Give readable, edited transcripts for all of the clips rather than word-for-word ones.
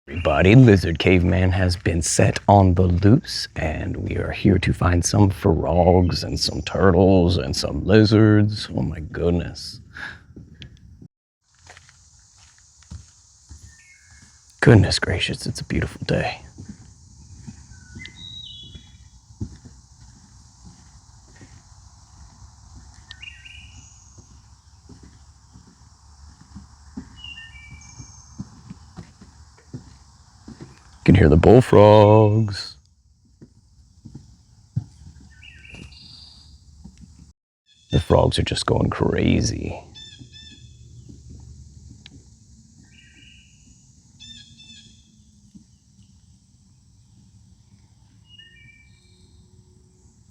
Everybody, Lizardcaveman has been set on the loose, and we are here to find some frogs and some turtles and some lizards. Oh my goodness. Goodness gracious, it's a beautiful day. You can hear the bullfrogs. The frogs are just going crazy.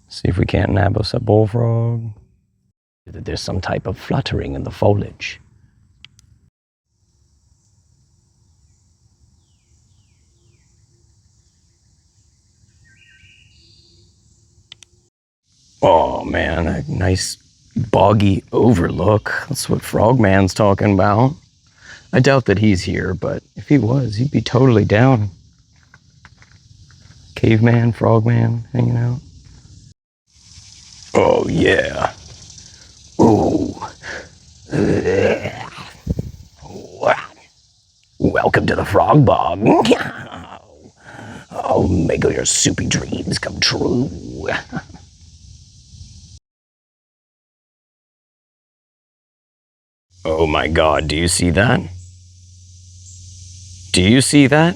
See if we can't nab us a bullfrog. There's some type of fluttering in the foliage. Oh man, a nice boggy overlook. That's what Frogman's talking about. I doubt that he's here, but if he was, he'd be totally down. Caveman, Frogman, hanging out. Oh yeah. Ooh. Welcome to the frog bog. I'll make all your soupy dreams come true. Oh my god, do you see that? Do you see that?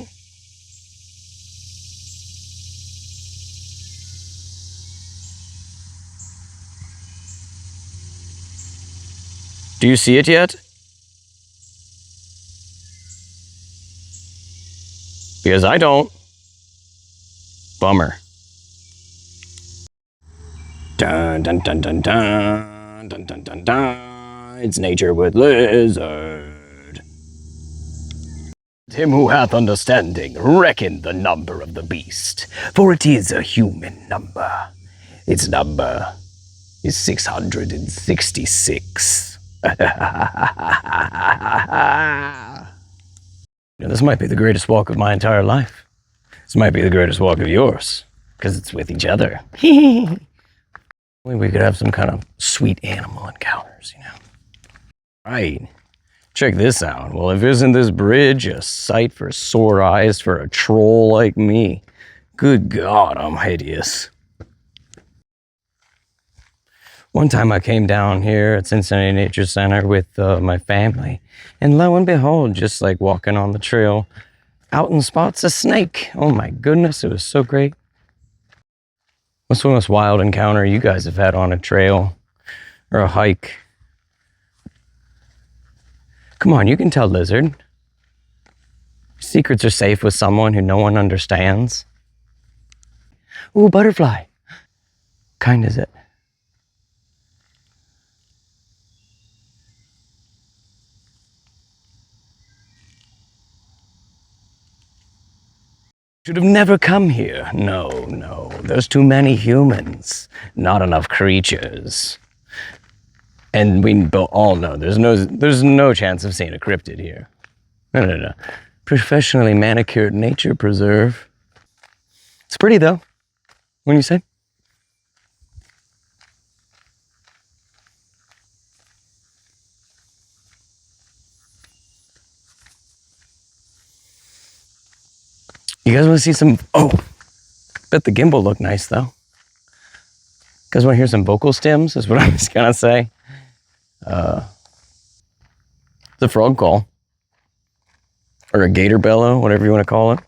Do you see it yet? Because I don't. Bummer. Dun dun dun dun dun dun dun dun dun. It's nature with lizard. Him who hath understanding, reckon the number of the beast, for it is a human number. Its number is 666. This might be the greatest walk of my entire life. This might be the greatest walk of yours, because it's with each other. We could have some kind of sweet animal encounters, you know. Right. Check this out. Well, if isn't this bridge a sight for sore eyes for a troll like me? Good God, I'm hideous. One time I came down here at Cincinnati Nature Center with my family, and lo and behold, just like walking on the trail, out in spots a snake. Oh my goodness, it was so great. What's the most wild encounter you guys have had on a trail or a hike? Come on, you can tell, Lizard. Secrets are safe with someone who no one understands. Ooh, butterfly. Kind is it? Should have never come here. No, there's too many humans, not enough creatures. And we all know there's no chance of seeing a cryptid here. No. Professionally manicured nature preserve. It's pretty though, wouldn't you say? You guys want to see some? Oh, bet the gimbal looked nice though. You guys want to hear some vocal stems? Is what I was gonna say. The frog call, or a gator bellow, whatever you want to call it.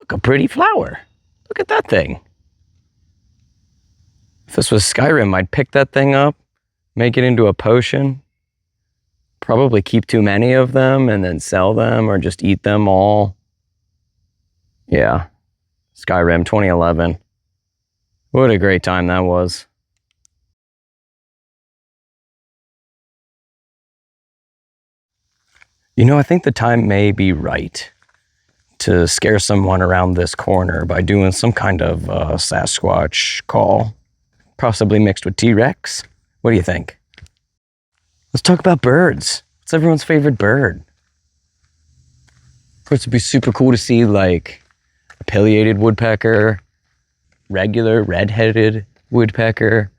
Look, a pretty flower. Look at that thing. If this was Skyrim, I'd pick that thing up, make it into a potion, probably keep too many of them and then sell them or just eat them all. Yeah, Skyrim 2011. What a great time that was. You know, I think the time may be right to scare someone around this corner by doing some kind of Sasquatch call, possibly mixed with T-Rex. What do you think? Let's talk about birds. What's everyone's favorite bird? Of course, it'd be super cool to see like a pileated woodpecker, regular red-headed woodpecker.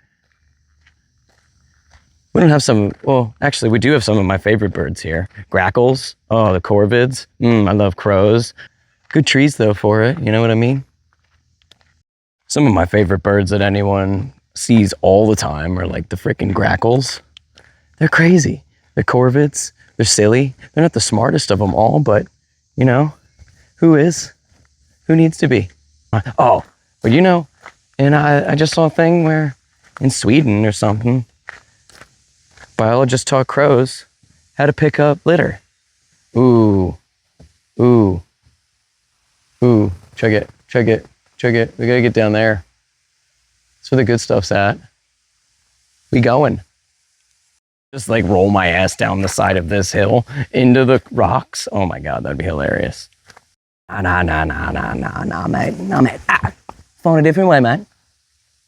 We don't have some, well, actually, we do have some of my favorite birds here. Grackles, oh, the corvids. I love crows. Good trees, though, for it, you know what I mean? Some of my favorite birds that anyone sees all the time are like the freaking grackles. They're crazy. The corvids, they're silly. They're not the smartest of them all, but, you know, who is? Who needs to be? Oh, but you know, and I just saw a thing where in Sweden or something, biologists taught crows how to pick up litter. Ooh, ooh, ooh, chug it, chug it, chug it. We gotta get down there. That's where the good stuff's at. We going. Just like roll my ass down the side of this hill into the rocks. Oh my God, that'd be hilarious. Nah, mate. Phone a different way, man.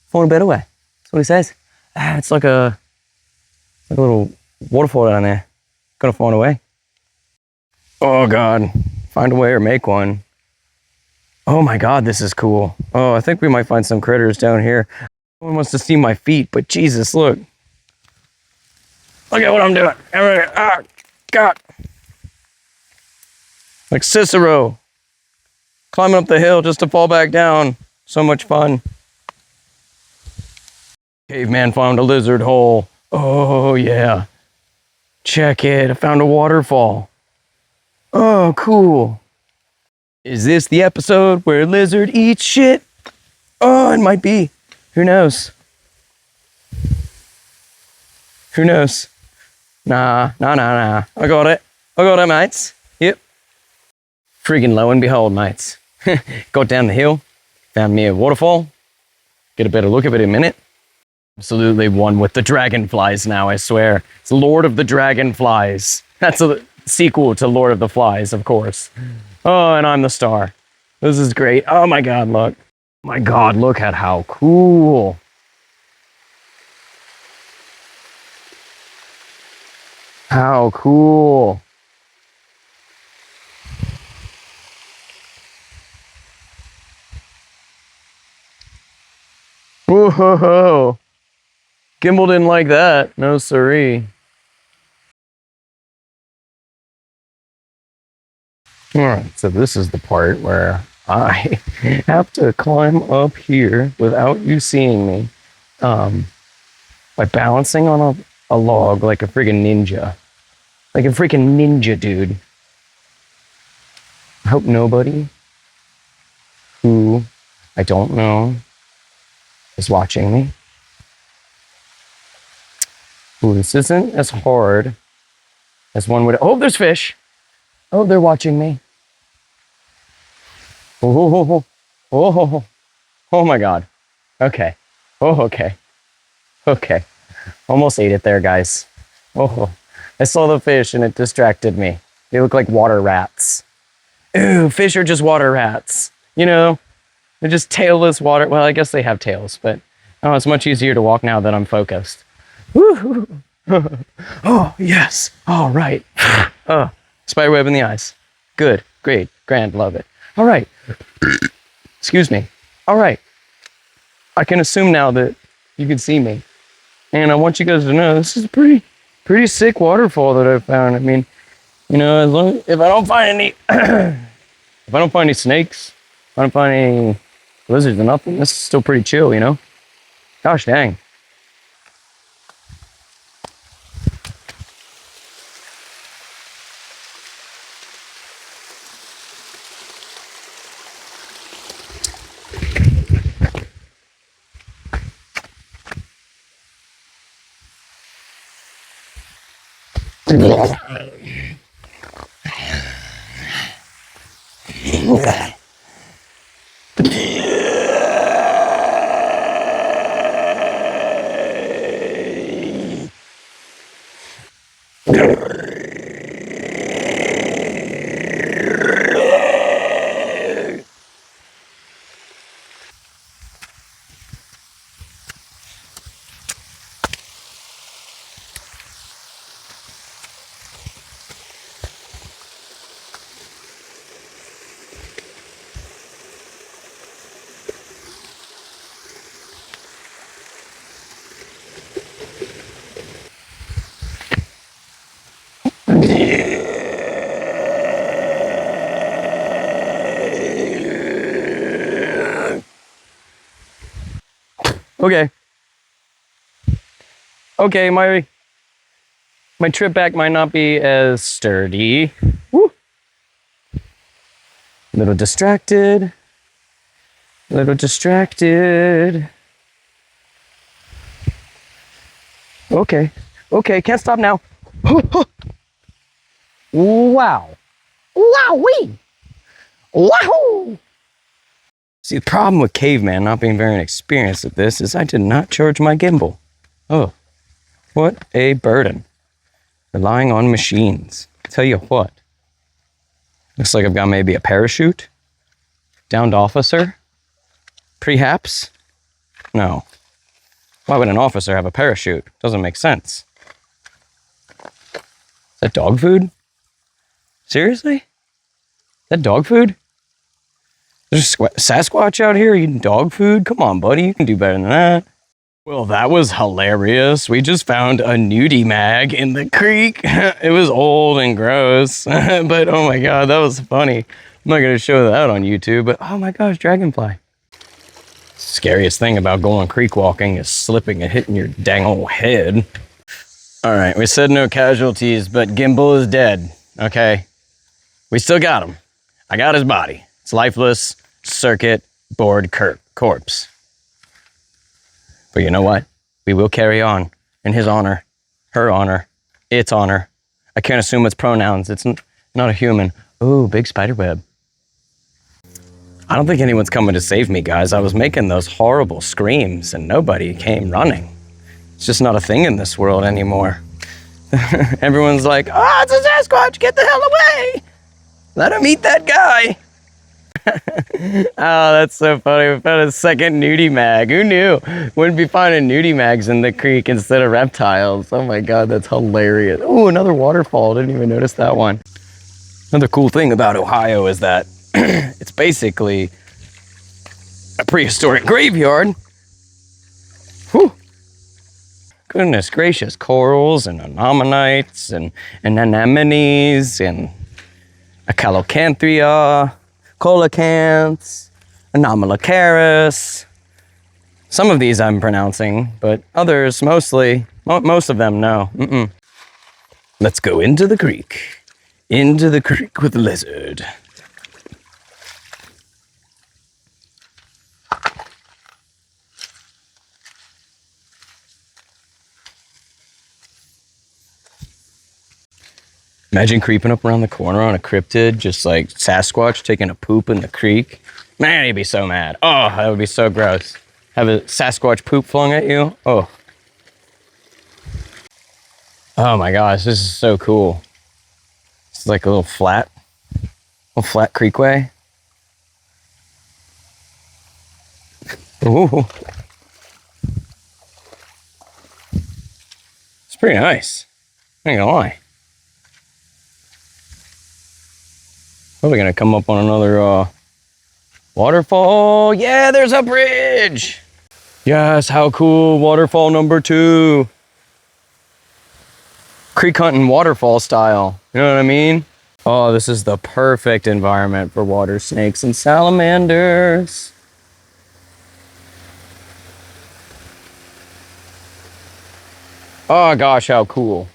Phone a better way. That's what he says. It's like a little waterfall down there. Gotta find a way. Oh God, find a way or make one. Oh my God, this is cool. Oh, I think we might find some critters down here. No one wants to see my feet, but Jesus, look. Look at what I'm doing. Ah, God. Like Cicero. Climbing up the hill just to fall back down. So much fun. Caveman found a lizard hole. Oh, yeah. Check it. I found a waterfall. Oh, cool. Is this the episode where lizard eats shit? Oh, it might be. Who knows? Who knows? Nah. I got it, mates. Yep. Friggin' lo and behold, mates. Got down the hill, found me a waterfall. Get a better look of it in a minute. Absolutely one with the dragonflies now, I swear. It's Lord of the Dragonflies. That's a sequel to Lord of the Flies, of course. Oh, and I'm the star. This is great. Oh my God, look. My God, look at how cool. How cool. Whoa. Gimbal didn't like that. No siree. All right, so this is the part where I have to climb up here without you seeing me by balancing on a log like a friggin' ninja. Like a freaking ninja, dude. I hope nobody who I don't know is watching me. Ooh, this isn't as hard as one would. Oh, there's fish. Oh, they're watching me. Oh my God. Okay. Oh, okay. Okay. Almost ate it there, guys. Oh, I saw the fish and it distracted me. They look like water rats. Ooh, fish are just water rats. You know, they're just tailless water. Well, I guess they have tails, but oh, it's much easier to walk now that I'm focused. Woo! Oh, yes. All right. Oh, spider web in the eyes. Good, great, grand, love it. All right. Excuse me. All right. I can assume now that you can see me. And I want you guys to know this is a pretty sick waterfall that I found. I mean, you know, as long if I don't find any if I don't find any snakes, if I don't find any lizards or nothing, this is still pretty chill, you know? Gosh dang. Okay. Okay, my trip back might not be as sturdy. Woo. A little distracted. A little distracted. Okay. Okay, can't stop now. Wow. Wowee. Wahoo! See, the problem with Caveman not being very experienced at this is I did not charge my gimbal. Oh, what a burden. Relying on machines. Tell you what. Looks like I've got maybe a parachute. Downed officer. Perhaps? No. Why would an officer have a parachute? Doesn't make sense. Is that dog food? Seriously? Is that dog food? There's a Sasquatch out here eating dog food? Come on, buddy, you can do better than that. Well, that was hilarious. We just found a nudie mag in the creek. It was old and gross, but oh my god, that was funny. I'm not gonna show that on YouTube, but oh my gosh, dragonfly. Scariest thing about going creek walking is slipping and hitting your dang old head. All right, we said no casualties, but Gimbal is dead, okay? We still got him. I got his body. It's lifeless, circuit, board corpse. But you know what? We will carry on in his honor, her honor, its honor. I can't assume its pronouns. It's not a human. Ooh, big spider web. I don't think anyone's coming to save me, guys. I was making those horrible screams and nobody came running. It's just not a thing in this world anymore. Everyone's like, oh, it's a Sasquatch, get the hell away. Let him eat that guy. Oh, that's so funny. We found a second nudie mag. Who knew? Wouldn't be finding nudie mags in the creek instead of reptiles. Oh my god, that's hilarious. Oh, another waterfall. Didn't even notice that one. Another cool thing about Ohio is that it's basically a prehistoric graveyard. Whew. Goodness gracious, corals and anomonites and anemones and acalocanthria, coelacanths, anomalocaris. Some of these I'm pronouncing, but others, mostly, most of them, no. Let's go into the creek. Into the creek with the lizard. Imagine creeping up around the corner on a cryptid, just like Sasquatch taking a poop in the creek. Man, you'd be so mad. Oh, that would be so gross. Have a Sasquatch poop flung at you? Oh. Oh my gosh, this is so cool. It's like a little flat creekway. Ooh. It's pretty nice. I ain't gonna lie. Probably gonna come up on another waterfall. Yeah, there's a bridge. Yes, how cool. Waterfall number 2. Creek hunting waterfall style. You know what I mean? Oh, this is the perfect environment for water snakes and salamanders. Oh gosh, how cool.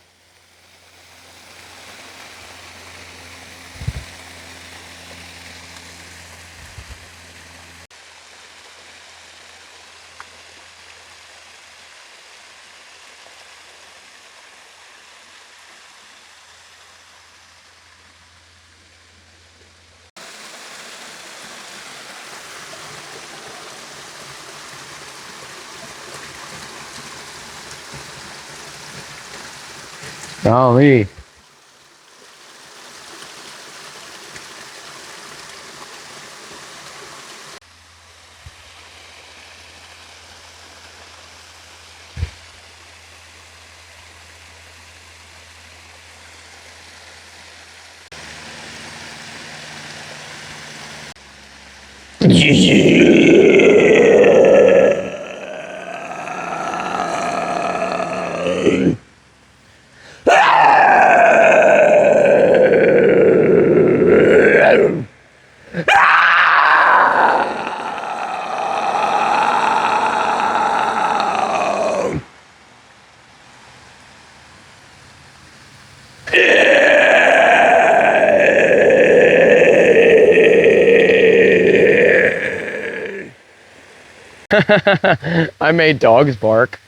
Golly. I made dogs bark.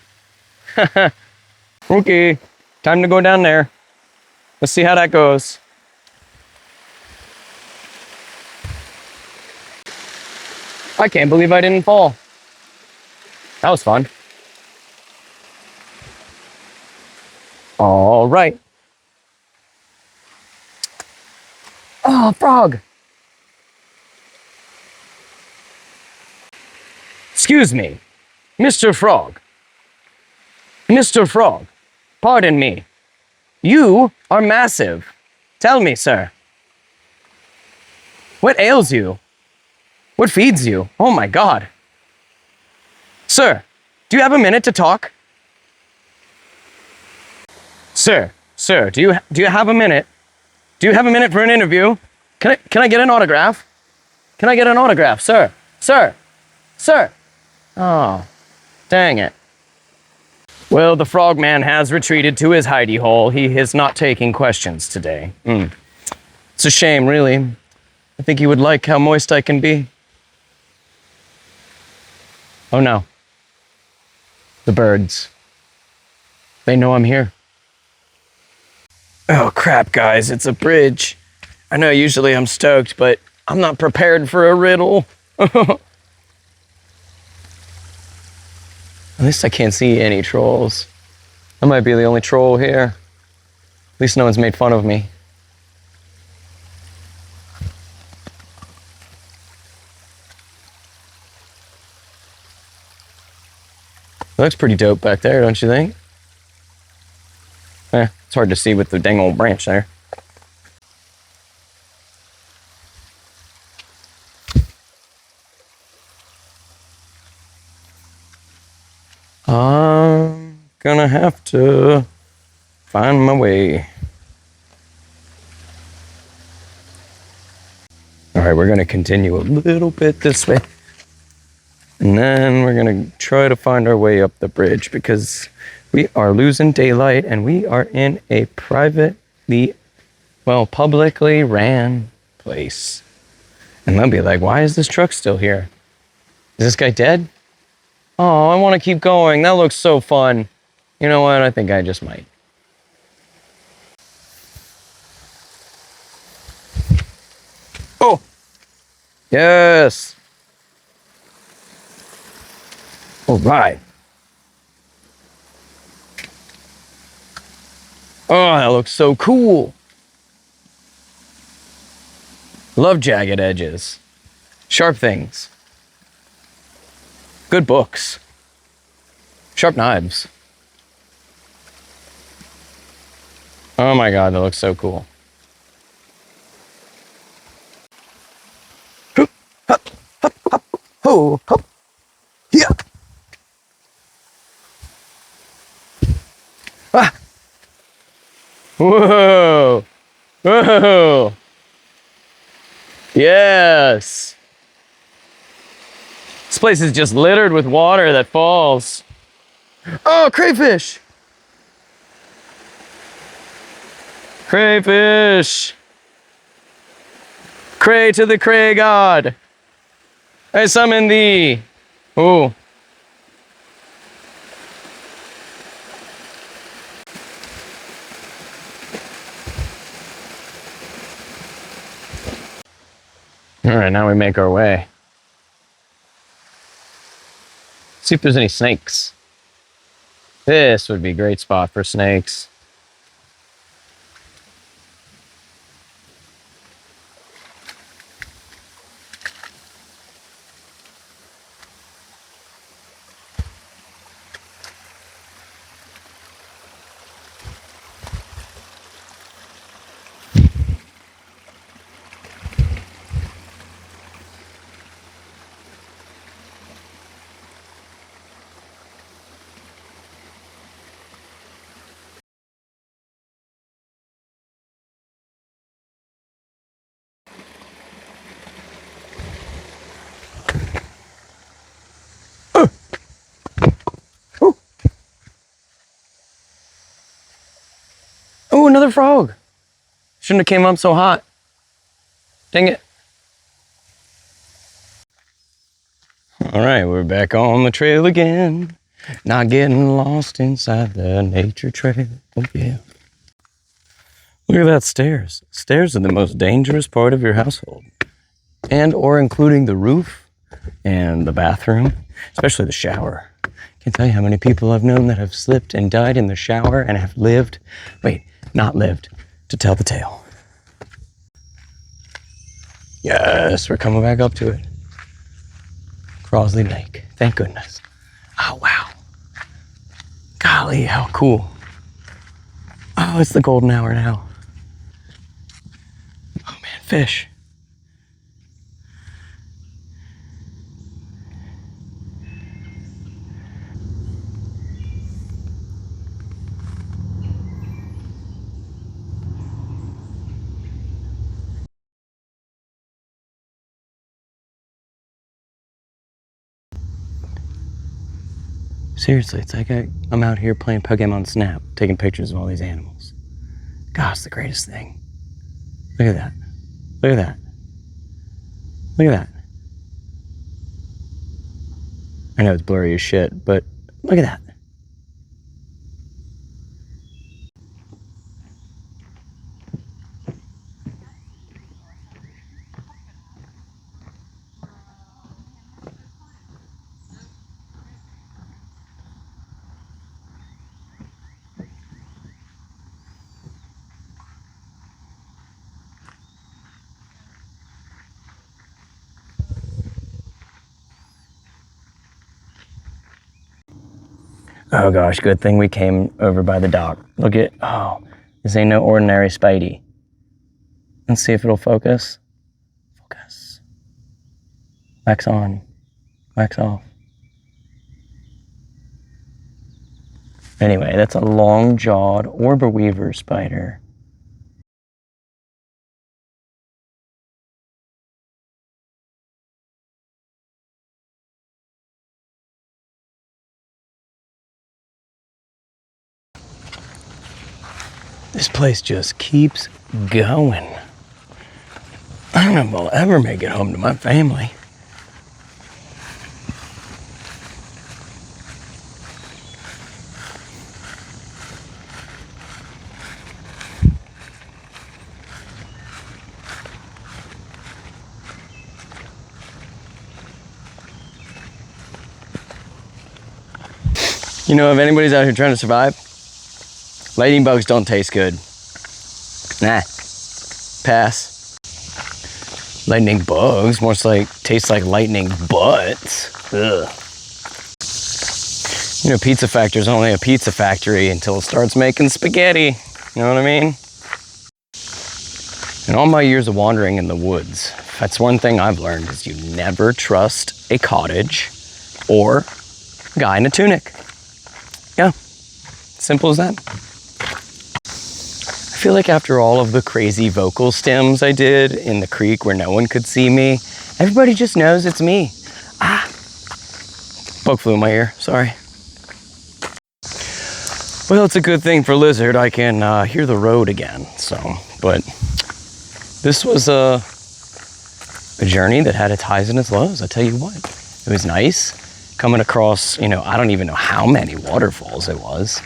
Okay, time to go down there. Let's see how that goes. I can't believe I didn't fall. That was fun. All right. Oh, frog. Excuse me, Mr. Frog. Mr. Frog, pardon me. You are massive. Tell me, sir. What ails you? What feeds you? Oh my God. Sir, do you have a minute to talk? Sir, do you have a minute? Do you have a minute for an interview? Can I get an autograph? Can I get an autograph, sir? Sir. Oh, dang it. Well, the frogman has retreated to his hidey hole. He is not taking questions today. It's a shame, really. I think he would like how moist I can be. Oh no. The birds. They know I'm here. Oh crap, guys, it's a bridge. I know usually I'm stoked, but I'm not prepared for a riddle. At least I can't see any trolls. I might be the only troll here. At least no one's made fun of me. It looks pretty dope back there, don't you think? It's hard to see with the dang old branch there. I'm gonna have to find my way. All right, we're gonna continue a little bit this way. And then we're gonna try to find our way up the bridge because we are losing daylight and we are in a publicly ran place. And they'll be like, why is this truck still here? Is this guy dead? Oh, I want to keep going. That looks so fun. You know what? I think I just might. Oh! Yes! All right. Oh, that looks so cool. Love jagged edges. Sharp things. Good books. Sharp knives. Oh my God, that looks so cool. Hup, hup, hup, hup, ho, hup, yeah. Ah. Whoa. Whoa. Yes. This place is just littered with water that falls. Oh, crayfish. Crayfish. Cray to the cray god. I summon thee. Ooh. All right, now we make our way. See if there's any snakes. This would be a great spot for snakes. Oh, another frog. Shouldn't have came up so hot. Dang it. All right, we're back on the trail again. Not getting lost inside the nature trail. Oh, yeah. Look at that stairs. Stairs are the most dangerous part of your household. And or including the roof and the bathroom, especially the shower. Can't tell you how many people I've known that have slipped and died in the shower and have lived, not lived, to tell the tale. Yes, we're coming back up to it. Crosley Lake, thank goodness. Oh, wow. Golly, how cool. Oh, it's the golden hour now. Oh man, fish. Seriously, it's like I'm out here playing Pokemon Snap, taking pictures of all these animals. Gosh, it's the greatest thing. Look at that. Look at that. Look at that. I know it's blurry as shit, but look at that. Oh gosh, good thing we came over by the dock. Look at, this ain't no ordinary Spidey. Let's see if it'll focus. Focus. Wax on, wax off. Anyway, that's a long-jawed orber weaver spider. This place just keeps going. I don't know if I'll ever make it home to my family. You know, if anybody's out here trying to survive, lightning bugs don't taste good. Nah, pass. Lightning bugs, more like taste like lightning butts. Ugh. You know, Pizza Factory's only a pizza factory until it starts making spaghetti. You know what I mean? In all my years of wandering in the woods, that's one thing I've learned is you never trust a cottage or a guy in a tunic. Yeah, simple as that. I feel like after all of the crazy vocal stems I did in the creek where no one could see me, everybody just knows it's me. Bug flew in my ear, sorry. Well, it's a good thing for Lizard, I can hear the road again, but this was a journey that had its highs and its lows, I tell you what. It was nice coming across, I don't even know how many waterfalls it was.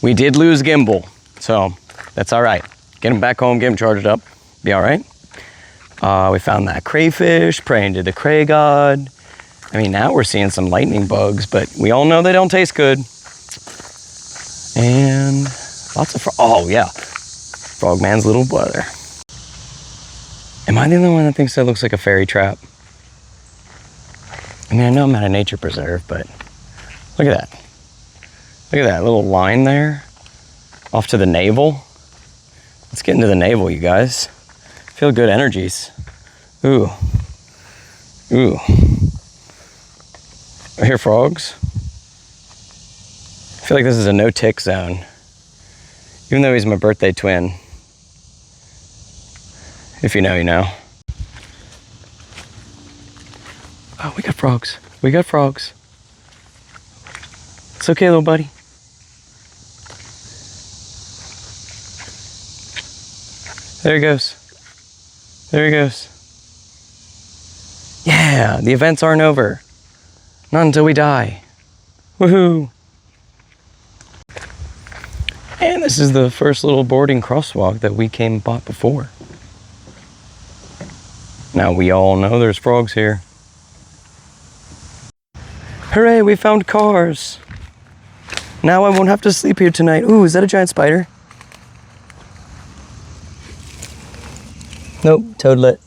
We did lose gimbal, so that's all right. Get him back home, get him charged up, be all right. We found that crayfish, praying to the cray god. I mean, now we're seeing some lightning bugs, but we all know they don't taste good. And lots of oh yeah, Frogman's little brother. Am I the only one that thinks that looks like a fairy trap? I mean, I know I'm at a nature preserve, but look at that. Look at that little line there off to the navel. Let's get into the navel, you guys. Feel good energies. Ooh. Ooh. I hear frogs. I feel like this is a no-tick zone. Even though he's my birthday twin. If you know, you know. Oh, we got frogs. We got frogs. It's okay, little buddy. There he goes. There he goes. Yeah. Yeah, the events aren't over. Not until we die. Woohoo! And this is the first little boarding crosswalk that we came and bought before. Now we all know there's frogs here. Hooray, we found cars! Now I won't have to sleep here tonight. Ooh, is that a giant spider? Nope, toadlet.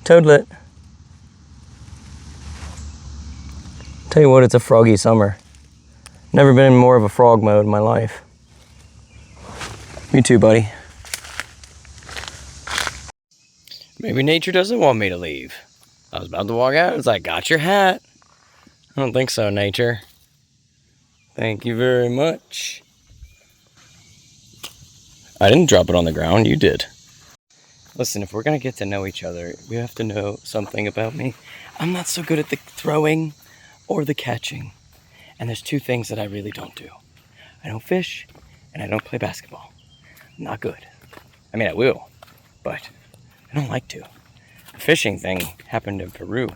Toadlet. Tell you what, it's a froggy summer. Never been in more of a frog mode in my life. Me too, buddy. Maybe nature doesn't want me to leave. I was about to walk out. It's like, got your hat. I don't think so, nature. Thank you very much. I didn't drop it on the ground. You did. Listen, if we're going to get to know each other, we have to know something about me. I'm not so good at the throwing or the catching. And there's two things that I really don't do. I don't fish, and I don't play basketball. I'm not good. I mean, I will, but I don't like to. The fishing thing happened in Peru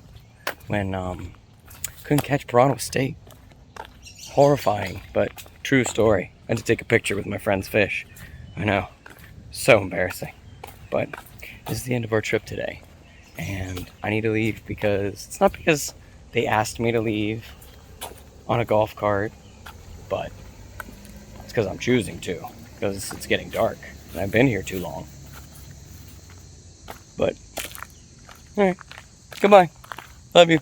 when couldn't catch piranha with State. Horrifying, but true story. I had to take a picture with my friend's fish. I know, so embarrassing. But this is the end of our trip today, and I need to leave because it's not because they asked me to leave on a golf cart, but it's because I'm choosing to, because it's getting dark and I've been here too long. But, alright, goodbye. Love you.